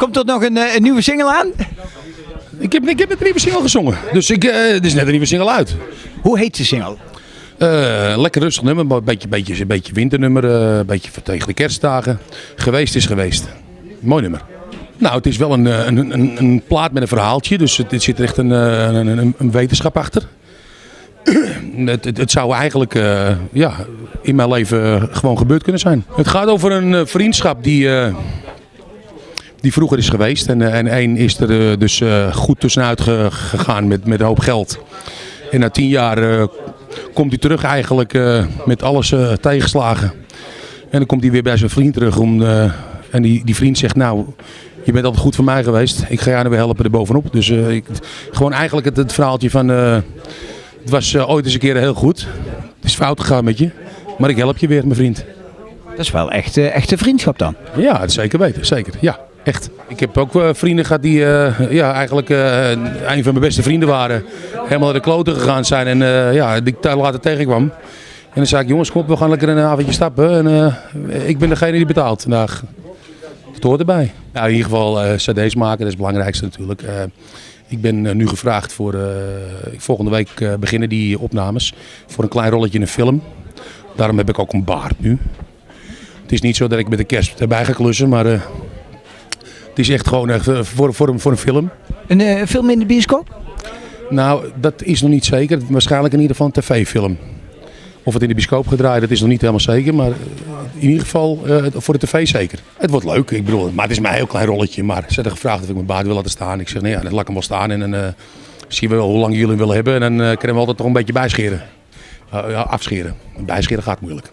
Komt er nog een nieuwe single aan? Ik heb net een nieuwe single gezongen. Dus er is net een nieuwe single uit. Hoe heet de single? Lekker rustig nummer, maar een beetje winternummer. Een beetje tegen de kerstdagen. Geweest is geweest. Mooi nummer. Nou, het is wel een plaat met een verhaaltje. Dus er zit echt een wetenschap achter. Het zou eigenlijk in mijn leven gewoon gebeurd kunnen zijn. Het gaat over een vriendschap die vroeger is geweest. En één is er dus goed tussenuit gegaan met een hoop geld. En na 10 jaar komt hij terug eigenlijk met alles tegenslagen. En dan komt hij weer bij zijn vriend terug. En die vriend zegt, nou, je bent altijd goed voor mij geweest. Ik ga jou nou weer helpen erbovenop. Dus gewoon eigenlijk het verhaaltje van... het was ooit eens een keer heel goed. Het is fout gegaan met je. Maar ik help je weer, mijn vriend. Dat is wel echte vriendschap dan. Ja, dat zeker weten. Zeker, ja. Echt. Ik heb ook vrienden gehad die eigenlijk een van mijn beste vrienden waren. Helemaal naar de kloten gegaan zijn. En die ik daar later tegenkwam. En dan zei ik, jongens, kom op, we gaan lekker een avondje stappen. En ik ben degene die betaalt vandaag. Het hoort erbij. Nou, in ieder geval cd's maken, dat is het belangrijkste natuurlijk. Ik ben nu gevraagd voor, volgende week beginnen die opnames. Voor een klein rolletje in een film. Daarom heb ik ook een baard nu. Het is niet zo dat ik met de kerst erbij ga klussen, maar het is echt gewoon voor een film. Een film in de bioscoop? Nou, dat is nog niet zeker. Waarschijnlijk in ieder geval een tv-film. Of het in de bioscoop gedraaid, dat is nog niet helemaal zeker. Maar in ieder geval voor de tv zeker. Het wordt leuk, ik bedoel, maar het is maar een heel klein rolletje. Maar ze hadden gevraagd of ik mijn baard wil laten staan. Ik zeg, nee, dan laat ik hem wel staan. En dan zien we wel hoe lang jullie hem willen hebben. En dan kunnen we altijd toch een beetje bijscheren. Afscheren. Bijscheren gaat moeilijk.